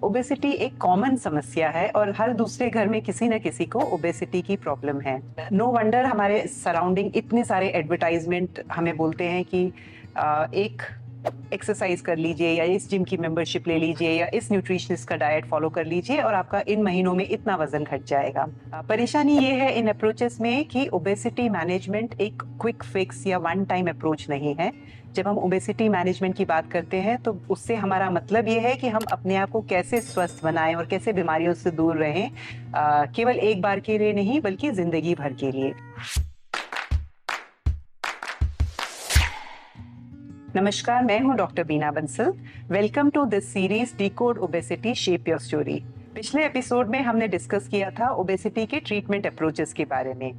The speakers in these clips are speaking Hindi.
ओबेसिटी एक कॉमन समस्या है और हर दूसरे घर में किसी न किसी को ओबेसिटी की प्रॉब्लम है। नो वंडर हमारे सराउंडिंग इतने सारे एडवर्टाइजमेंट हमें बोलते हैं कि एक एक्सरसाइज कर लीजिए या इस जिम की मेंबरशिप ले लीजिए या इस न्यूट्रिशनिस्ट का डाइट फॉलो कर लीजिए और आपका इन महीनों में इतना वजन घट जाएगा। परेशानी ये है इन अप्रोचेस में कि ओबेसिटी मैनेजमेंट एक क्विक फिक्स या वन टाइम अप्रोच नहीं है। जब हम ओबेसिटी मैनेजमेंट की बात करते हैं तो उससे हमारा मतलब ये है कि हम अपने आप को कैसे स्वस्थ बनाएं और कैसे बीमारियों से दूर रहें, केवल एक बार के लिए नहीं बल्कि जिंदगी भर के लिए। नमस्कार, मैं हूं doctor Beena Bansal. Welcome to this series decode obesity shape your story. पिछले एपिसोड में हमने डिस्कस किया था ओबेसिटी के ट्रीटमेंट अप्रोचेस के बारे में।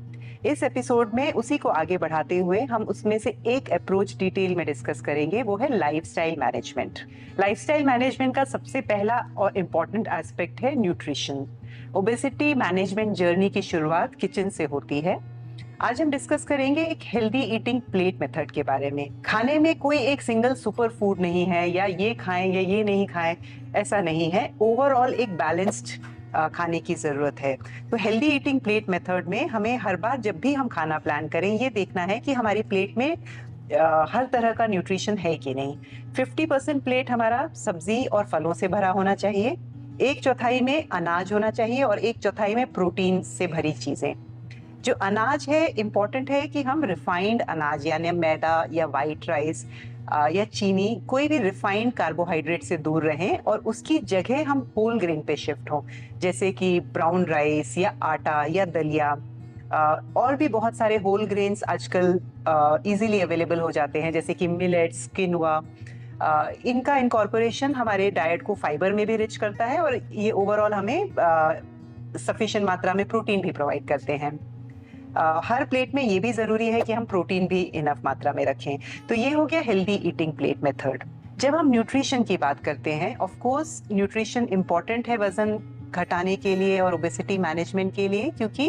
इस एपिसोड में उसी को आगे बढ़ाते हुए हम उसमें से एक अप्रोच डिटेल में डिस्कस करेंगे, वो है लाइफस्टाइल मैनेजमेंट। लाइफस्टाइल मैनेजमेंट का सबसे पहला और इम्पोर्टेंट एस्पेक्ट है न्यूट्रिशन। ओबेसिटी मैनेजमेंट जर्नी की शुरुआत किचन से होती है। आज हम डिस्कस करेंगे एक हेल्दी ईटिंग प्लेट मेथड के बारे में। खाने में कोई एक सिंगल सुपर फूड नहीं है या ये खाएं या ये नहीं खाएं, ऐसा नहीं है। ओवरऑल एक बैलेंस्ड खाने की जरूरत है। तो हेल्दी ईटिंग प्लेट मेथड में हमें हर बार जब भी हम खाना प्लान करें ये देखना है कि हमारी प्लेट में हर तरह का न्यूट्रिशन है कि नहीं। 50% प्लेट हमारा सब्जी और फलों से भरा होना चाहिए, 1/4 में अनाज होना चाहिए और 1/4 में प्रोटीन से भरी चीजें। जो अनाज है, इम्पोर्टेंट है कि हम रिफाइंड अनाज यानी मैदा या वाइट राइस या चीनी, कोई भी रिफाइंड कार्बोहाइड्रेट से दूर रहें और उसकी जगह हम होल ग्रेन पे शिफ्ट हों, जैसे कि ब्राउन राइस या आटा या दलिया। और भी बहुत सारे होल ग्रेन्स आजकल इजीली अवेलेबल हो जाते हैं, जैसे कि मिलेट्स, किनुआ। इनका इनकॉर्पोरेशन हमारे डाइट को फाइबर में भी रिच करता है और ये ओवरऑल हमें सफिशिएंट मात्रा में प्रोटीन भी प्रोवाइड करते हैं। हर प्लेट में ये भी जरूरी है कि हम प्रोटीन भी इनफ मात्रा में रखें। तो ये हो गया हेल्दी ईटिंग प्लेट मेथड। जब हम न्यूट्रिशन की बात करते हैं, ऑफ कोर्स न्यूट्रिशन इम्पोर्टेंट है वजन घटाने के लिए और ओबेसिटी मैनेजमेंट के लिए, क्योंकि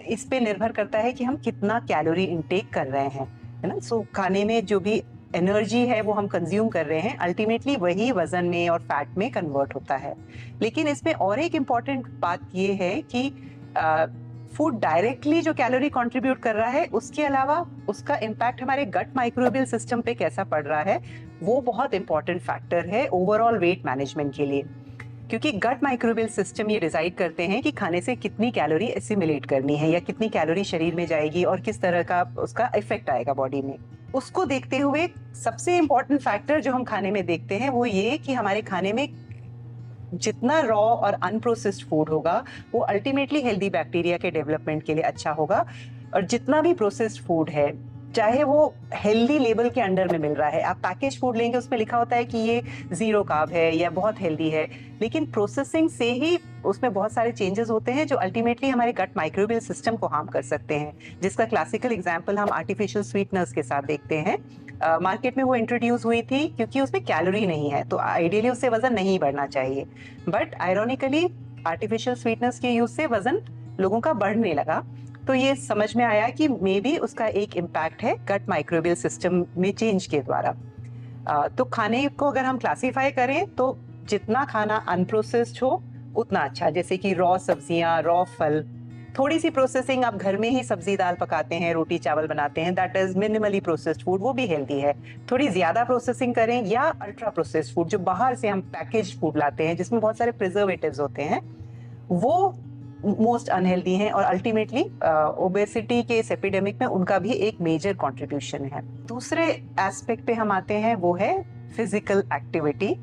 इस पे निर्भर करता है कि हम कितना कैलोरी इनटेक कर रहे हैं, है ना। सो खाने में जो भी एनर्जी है वो हम कंज्यूम कर रहे हैं, अल्टीमेटली वही वजन में और फैट में कन्वर्ट होता है। लेकिन इसमें और एक इम्पॉर्टेंट बात ये है कि फूड डायरेक्टली जो कैलोरी कंट्रीब्यूट कर रहा है, उसके अलावा उसका इम्पैक्ट हमारे गट माइक्रोबियल सिस्टम पे कैसा पड़ रहा है, वो बहुत इंपॉर्टेंट फैक्टर है ओवरऑल वेट मैनेजमेंट के लिए। क्योंकि गट माइक्रोबियल सिस्टम ये डिसाइड करते हैं कि खाने से कितनी कैलोरी एसिमिलेट करनी है या कितनी कैलोरी शरीर में जाएगी और किस तरह का उसका इफेक्ट आएगा बॉडी में। उसको देखते हुए सबसे इम्पोर्टेंट फैक्टर जो हम खाने में देखते हैं वो ये कि हमारे खाने में जितना रॉ और अनप्रोसेस्ड फूड होगा वो अल्टीमेटली हेल्दी बैक्टीरिया के डेवलपमेंट के लिए अच्छा होगा। और जितना भी प्रोसेस्ड फूड है, चाहे वो हेल्दी लेबल के अंडर में मिल रहा है, आप पैकेज फूड लेंगे उसमें लिखा होता है कि ये 0 कार्ब है या बहुत हेल्दी है, लेकिन प्रोसेसिंग से ही उसमें बहुत सारे चेंजेस होते हैं जो अल्टीमेटली हमारे गट माइक्रोबियल सिस्टम को हार्म कर सकते हैं, जिसका क्लासिकल एग्जांपल हम आर्टिफिशियल स्वीटनर्स के साथ देखते हैं। मार्केट में वो इंट्रोड्यूस हुई थी क्योंकि उसमें कैलोरी नहीं है, तो आइडियली उससे वजन नहीं बढ़ना चाहिए, बट आयरॉनिकली आर्टिफिशियल स्वीटनर्स के यूज से वजन लोगों का बढ़ने लगा। तो ये समझ में आया कि मे बी उसका एक इम्पैक्ट है गट माइक्रोबियल सिस्टम में चेंज के द्वारा। तो खाने को अगर हम क्लासीफाई करें तो जितना खाना अनप्रोसेस्ड हो उतना अच्छा, जैसे कि रॉ सब्जियां, रॉ फल। थोड़ी सी प्रोसेसिंग, आप घर में ही सब्जी दाल पकाते हैं, रोटी चावल बनाते हैं, that is minimally processed food, वो भी हेल्दी है। थोड़ी ज्यादा प्रोसेसिंग करें या अल्ट्रा प्रोसेस्ड फूड जो बाहर से हम पैकेज फूड लाते हैं जिसमें बहुत सारे प्रिजर्वेटिव्स होते हैं, वो मोस्ट अनहेल्दी हैं और अल्टीमेटली ओबेसिटी के इस एपिडेमिक में उनका भी एक मेजर कंट्रीब्यूशन है। दूसरे एस्पेक्ट पे हम आते हैं, वो है फिजिकल एक्टिविटी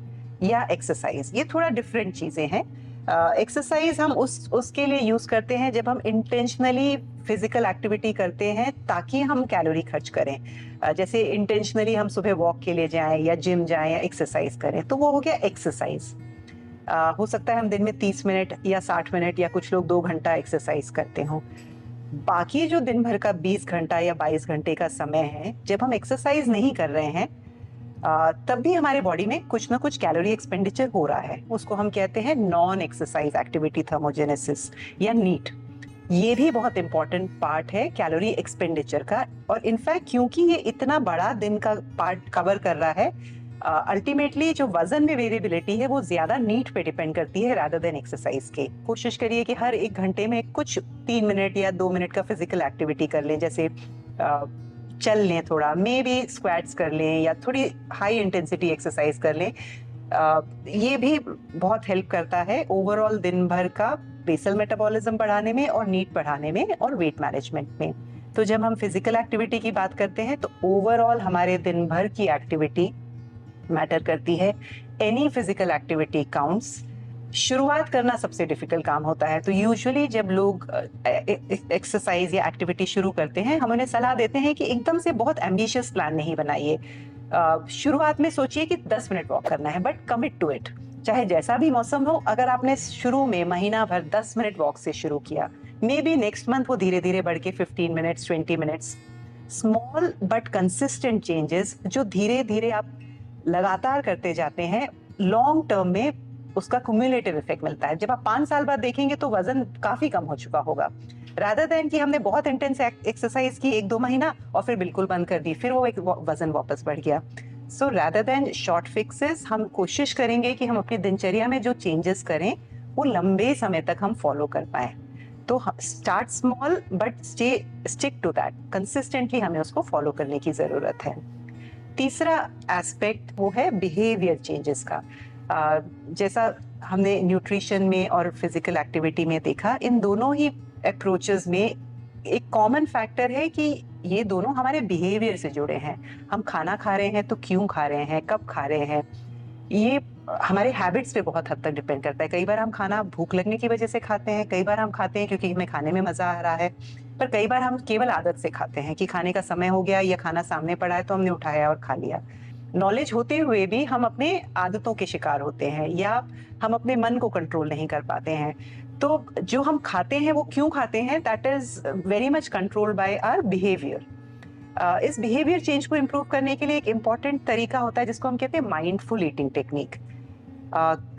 या एक्सरसाइज। ये थोड़ा डिफरेंट चीजें हैं। एक्सरसाइज हम उसके लिए यूज करते हैं जब हम इंटेंशनली फिजिकल एक्टिविटी करते हैं ताकि हम कैलोरी खर्च करें। जैसे इंटेंशनली हम सुबह वॉक के लिए जाएं या जिम जाएं या एक्सरसाइज करें, तो वो हो गया एक्सरसाइज। हो सकता है हम दिन में 30 मिनट या 60 मिनट या कुछ लोग 2 घंटा एक्सरसाइज करते हो। बाकी जो दिन भर का 20 घंटा या 22 घंटे का समय है, जब हम एक्सरसाइज नहीं कर रहे हैं तब भी हमारे बॉडी में कुछ ना कुछ कैलोरी एक्सपेंडिचर हो रहा है। उसको हम कहते हैं नॉन एक्सरसाइज एक्टिविटी थर्मोजेनेसिस या नीट। ये भी बहुत इंपॉर्टेंट पार्ट है कैलोरी एक्सपेंडिचर का। और इनफैक्ट क्योंकि ये इतना बड़ा दिन का पार्ट कवर कर रहा है, अल्टीमेटली जो वजन में वेरिएबिलिटी है वो ज्यादा नीड पे डिपेंड करती है रादर देन एक्सरसाइज के। कोशिश करिए कि हर 1 घंटे में कुछ 3 मिनट या 2 मिनट का फिजिकल एक्टिविटी कर लें, जैसे चल लें, थोड़ा मे बी स्क्वाट्स कर लें या थोड़ी हाई इंटेंसिटी एक्सरसाइज कर लें। ये भी बहुत हेल्प करता है ओवरऑल दिन भर का बेसल मेटाबॉलिज्म बढ़ाने में और नीड बढ़ाने में और वेट मैनेजमेंट में। तो जब हम फिजिकल एक्टिविटी की बात करते हैं तो ओवरऑल हमारे दिन भर की एक्टिविटी मैटर करती है। Any physical activity counts. शुरुआत करना सबसे डिफिकल्ट काम होता है, तो यूजुअली जब लोग एक्सरसाइज या एक्टिविटी शुरू करते हैं हम उन्हें सलाह देते हैं कि एकदम से बहुत एम्बिशियस प्लान नहीं बनाइए। शुरुआत में सोचिए कि 10 मिनट वॉक करना है, बट कमिट टू इट। चाहे जैसा भी मौसम हो, अगर आपने शुरू में महीना भर 10 मिनट वॉक से शुरू किया, मे बी नेक्स्ट मंथ वो धीरे धीरे बढ़ के 15 minutes 20 minutes. Small but consistent changes जो धीरे धीरे आप लगातार करते जाते हैं, लॉन्ग टर्म में उसका क्युमुलेटिव इफेक्ट मिलता है। जब आप 5 साल बाद देखेंगे तो वजन काफी कम हो चुका होगा, रादर देन कि हमने बहुत इंटेंस एक्सरसाइज की 1-2 महीना और फिर बिल्कुल बंद कर दी, फिर वो एक वजन वापस बढ़ गया। So rather than short fixes, हम कोशिश करेंगे कि हम अपनी दिनचर्या में जो चेंजेस करें वो लंबे समय तक हम फॉलो कर पाए। तो start small but stick to that, consistently हमें उसको फॉलो करने की जरूरत है। तीसरा एस्पेक्ट वो है बिहेवियर चेंजेस का। जैसा हमने न्यूट्रिशन में और फिजिकल एक्टिविटी में देखा, इन दोनों ही अप्रोचेस में एक कॉमन फैक्टर है कि ये दोनों हमारे बिहेवियर से जुड़े हैं। हम खाना खा रहे हैं तो क्यों खा रहे हैं, कब खा रहे हैं, ये हमारे हैबिट्स पे बहुत हद तक डिपेंड करता है। कई बार हम खाना भूख लगने की वजह से खाते हैं, कई बार हम खाते हैं क्योंकि हमें खाने में मजा आ रहा है, पर कई बार हम केवल आदत से खाते हैं कि खाने का समय हो गया या खाना सामने पड़ा है तो हमने उठाया और खा लिया। नॉलेज होते हुए भी हम अपने आदतों के शिकार होते हैं या हम अपने मन को कंट्रोल नहीं कर पाते हैं। तो जो हम खाते हैं वो क्यों खाते हैं, that is very much controlled by our behaviour. इस बिहेवियर चेंज को इम्प्रूव करने के लिए एक इम्पॉर्टेंट तरीका होता है जिसको हम कहते हैं माइंडफुल ईटिंग टेक्निक।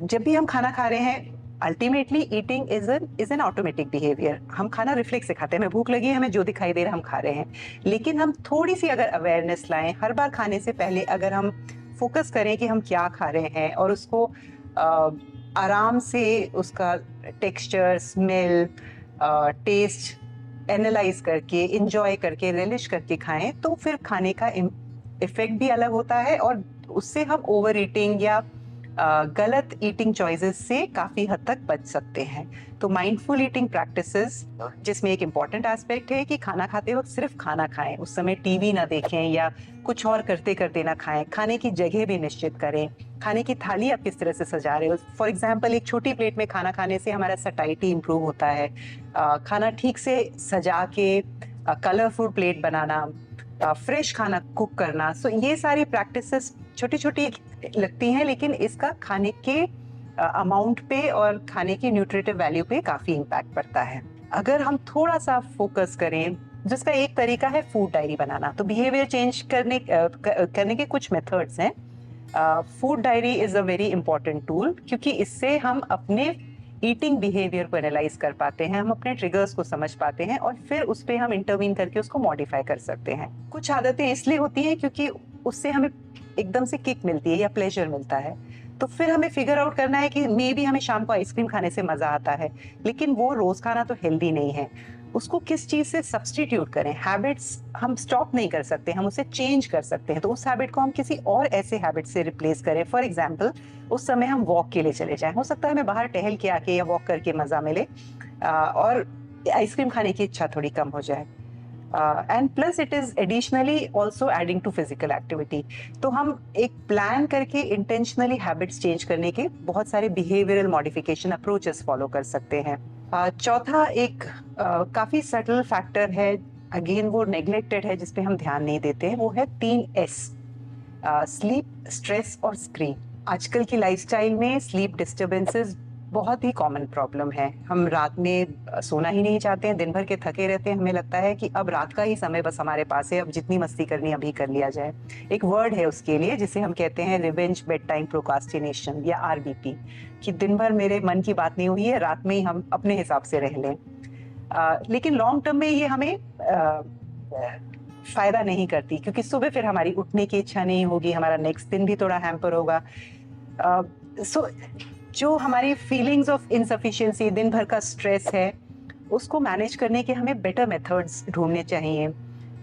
जब भी हम खाना खा रहे हैं, ultimately eating is an automatic behaviour. हम खाना रिफ्लेक्स से खाते हैं, हमें भूख लगी है, हमें जो दिखाई दे रहा है हम खा रहे हैं। लेकिन हम थोड़ी सी अगर अवेयरनेस लाएं, हर बार खाने से पहले अगर हम फोकस करें कि हम क्या खा रहे हैं और उसको आराम से उसका टेक्सचर, स्मेल, टेस्ट एनालाइज करके, इंजॉय करके, रिलिश करके खाएं, तो फिर खाने का इफेक्ट भी अलग होता है और उससे हम ओवर ईटिंग या गलत ईटिंग चॉइसेस से काफी हद तक बच सकते हैं। तो माइंडफुल ईटिंग प्रैक्टिसेस, जिसमें एक इम्पॉर्टेंट एस्पेक्ट है कि खाना खाते वक्त सिर्फ खाना खाएं, उस समय टीवी ना देखें या कुछ और करते करते ना खाएं। खाने की जगह भी निश्चित करें, खाने की थाली आप किस तरह से सजा रहे हो। फॉर एग्जाम्पल, एक छोटी प्लेट में खाना खाने से हमारा सटाइटी इंप्रूव होता है। खाना ठीक से सजा के कलरफुल प्लेट बनाना, फ्रेश खाना कुक करना, सो ये सारी प्रैक्टिसेस छोटी छोटी लगती हैं, लेकिन इसका खाने के अमाउंट पे और खाने की न्यूट्रिटिव वैल्यू पे काफी इम्पैक्ट पड़ता है। अगर हम थोड़ा सा फोकस करें, जिसका एक तरीका है फूड डायरी बनाना। तो बिहेवियर चेंज करने के कुछ मेथड्स हैं। Food diary is a very important tool, क्योंकि इससे हम अपने ईटिंग बिहेवियर को एनालाइज कर पाते हैं, हम अपने ट्रिगर्स को समझ पाते हैं और फिर उस पर हम इंटरवीन करके उसको मॉडिफाई कर सकते हैं। कुछ आदतें इसलिए होती हैं क्योंकि उससे हमें एकदम से किक मिलती है या प्लेजर मिलता है, तो फिर हमें फिगर आउट करना है कि मे बी हमें शाम को आइसक्रीम खाने से मजा आता है, लेकिन वो रोज खाना तो हेल्दी नहीं है। उसको किस चीज से सब्सटीट्यूट करें। हैबिट्स हम स्टॉप नहीं कर सकते, हम उसे चेंज कर सकते हैं। तो उस हैबिट को हम किसी और ऐसे हैबिट से रिप्लेस करें। फॉर एग्जाम्पल, उस समय हम वॉक के लिए चले जाएं, हो सकता है हमें बाहर टहल के आके या वॉक करके मजा मिले और आइसक्रीम खाने की इच्छा थोड़ी कम हो जाए। And plus it is additionally also adding to physical activity. तो हम एक प्लान करके इंटेंशनली हैबिट्स चेंज करने के बहुत सारे बिहेवियरल मॉडिफिकेशन अप्रोचेस फॉलो कर सकते हैं। चौथा एक काफी सटल फैक्टर है, अगेन वो नेग्लेक्टेड है, जिसपे हम ध्यान नहीं देते हैं, वो है 3S: स्लीप, स्ट्रेस और स्क्रीन। आजकल की लाइफस्टाइल में स्लीप डिस्टर्बेंसेस बहुत ही कॉमन प्रॉब्लम है। हम रात में सोना ही नहीं चाहते हैं, दिन भर के थके रहते हैं, हमें लगता है कि अब रात का ही समय बस हमारे पास है, अब जितनी मस्ती करनी अभी कर लिया जाए। एक वर्ड है उसके लिए जिसे हम कहते हैं रिवेंज बेड टाइम प्रोकास्टिनेशन या RBP, कि दिन भर मेरे मन की बात नहीं हुई है, रात में ही हम अपने हिसाब से रह लें। लेकिन लॉन्ग टर्म में ये हमें फायदा नहीं करती, क्योंकि सुबह फिर हमारी उठने की इच्छा नहीं होगी, हमारा नेक्स्ट दिन भी थोड़ा हैम्पर होगा। सो जो हमारी फीलिंग्स ऑफ इनसफिशिएंसी, दिन भर का स्ट्रेस है, उसको मैनेज करने के हमें बेटर मेथड्स ढूंढने चाहिए।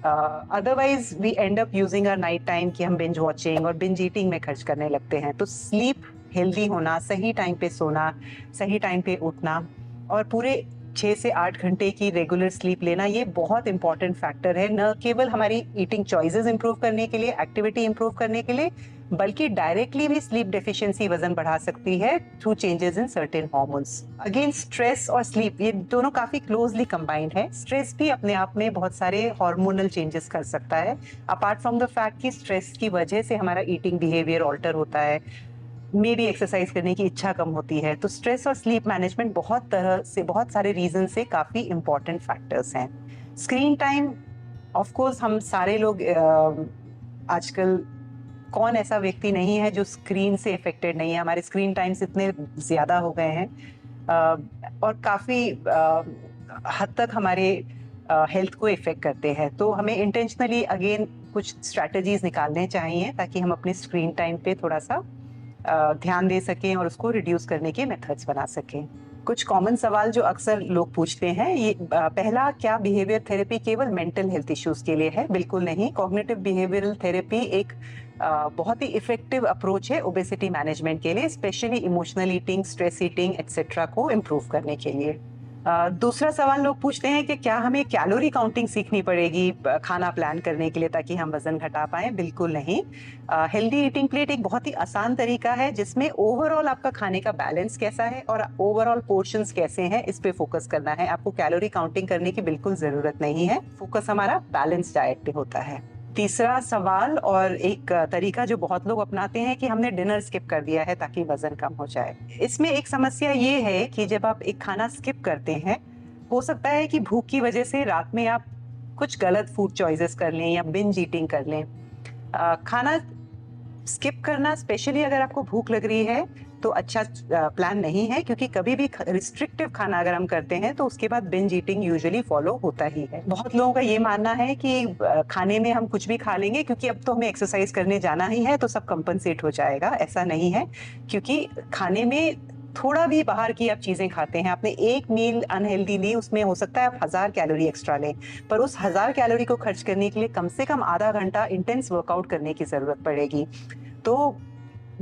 Otherwise we end up using our night time कि हम बिंज वॉचिंग और बिंज ईटिंग में खर्च करने लगते हैं। तो स्लीप हेल्दी होना, सही टाइम पे सोना, सही टाइम पे उठना और पूरे 6 से 8 घंटे की रेगुलर स्लीप लेना, ये बहुत इंपॉर्टेंट फैक्टर है, न केवल हमारी ईटिंग चॉइसेस इंप्रूव करने के लिए, एक्टिविटी इंप्रूव करने के लिए, बल्कि डायरेक्टली भी स्लीप डेफिशिएंसी वजन बढ़ा सकती है through changes in certain hormones. Again stress और स्लीप ये दोनों काफी क्लोजली कंबाइंड है। स्ट्रेस भी अपने आप में बहुत सारे हार्मोनल चेंजेस कर सकता है, अपार्ट फ्रॉम द फैक्ट कि स्ट्रेस की वजह से हमारा ईटिंग बिहेवियर ऑल्टर होता है, मे भी एक्सरसाइज करने की इच्छा कम होती है। तो स्ट्रेस और स्लीप मैनेजमेंट बहुत तरह से, बहुत सारे रीजन से काफी इंपॉर्टेंट फैक्टर्स हैं। स्क्रीन टाइम, ऑफ कोर्स हम सारे लोग, आजकल कौन ऐसा व्यक्ति नहीं है जो स्क्रीन से इफेक्टेड नहीं है। हमारे स्क्रीन टाइम्स इतने ज्यादा हो गए हैं और काफी हद तक हमारे हेल्थ को इफेक्ट करते हैं। तो हमें इंटेंशनली अगेन कुछ स्ट्रैटेजीज निकालने चाहिए ताकि हम अपने स्क्रीन टाइम पे थोड़ा सा ध्यान दे सकें और उसको रिड्यूस करने के मेथड्स बना सकें। कुछ कॉमन सवाल जो अक्सर लोग पूछते हैं, ये पहला, क्या बिहेवियर थेरेपी केवल मेंटल हेल्थ इश्यूज के लिए है? बिल्कुल नहीं। कॉग्निटिव बिहेवियरल थेरेपी एक बहुत ही इफेक्टिव अप्रोच है ओबेसिटी मैनेजमेंट के लिए, specially emotional eating, stress eating etcetera को इम्प्रूव करने के लिए। दूसरा सवाल लोग पूछते हैं कि क्या हमें कैलोरी काउंटिंग सीखनी पड़ेगी खाना प्लान करने के लिए ताकि हम वजन घटा पाएं? बिल्कुल नहीं। हेल्दी ईटिंग प्लेट एक बहुत ही आसान तरीका है जिसमें ओवरऑल आपका खाने का बैलेंस कैसा है और ओवरऑल पोर्शंस कैसे हैं, इस पे फोकस करना है। आपको कैलोरी काउंटिंग करने की बिल्कुल जरूरत नहीं है, फोकस हमारा बैलेंस डाइट पे होता है। तीसरा सवाल और एक तरीका जो बहुत लोग अपनाते हैं कि हमने डिनर स्किप कर दिया है ताकि वजन कम हो जाए। इसमें एक समस्या ये है कि जब आप एक खाना स्किप करते हैं, हो सकता है कि भूख की वजह से रात में आप कुछ गलत फूड चॉइसेस कर लें या बिंज ईटिंग कर लें। खाना स्किप करना, स्पेशली अगर आपको भूख लग रही है, तो अच्छा प्लान नहीं है, क्योंकि कभी भी रिस्ट्रिक्टिव खाना अगर हम करते हैं तो उसके बाद बिंज ईटिंग यूजुअली फॉलो होता ही है। बहुत लोगों का ये मानना है कि खाने में हम कुछ भी खा लेंगे क्योंकि अब तो हमें एक्सरसाइज करने जाना ही है तो सब कंपनसेट हो जाएगा। ऐसा नहीं है, क्योंकि खाने में थोड़ा भी बाहर की आप चीजें खाते हैं, आपने एक मील अनहेल्दी ली, उसमें हो सकता है आप 1000 कैलोरी एक्स्ट्रा लें, पर उस 1000 कैलोरी को खर्च करने के लिए कम से कम आधा घंटा इंटेंस वर्कआउट करने की जरूरत पड़ेगी। तो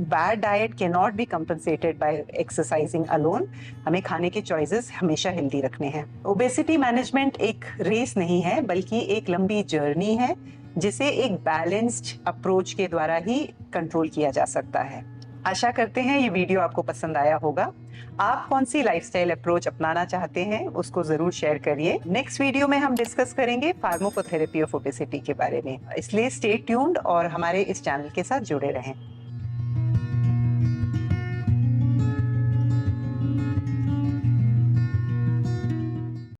bad diet can not be compensated by exercising alone. हमें खाने के चॉइसेस हमेशा हेल्दी रखने हैं। ओबेसिटी मैनेजमेंट एक रेस नहीं है, बल्कि एक लंबी जर्नी है जिसे एक बैलेंस्ड अप्रोच के द्वारा ही कंट्रोल किया जा सकता है। आशा करते हैं ये वीडियो आपको पसंद आया होगा। आप कौन सी लाइफस्टाइल अप्रोच अपनाना चाहते हैं उसको जरूर शेयर करिए। नेक्स्ट वीडियो में हम डिस्कस करेंगे फार्माकोथेरेपी ऑफ ओबेसिटी के बारे में, इसलिए स्टे ट्यून्ड और हमारे इस चैनल के साथ जुड़े रहें।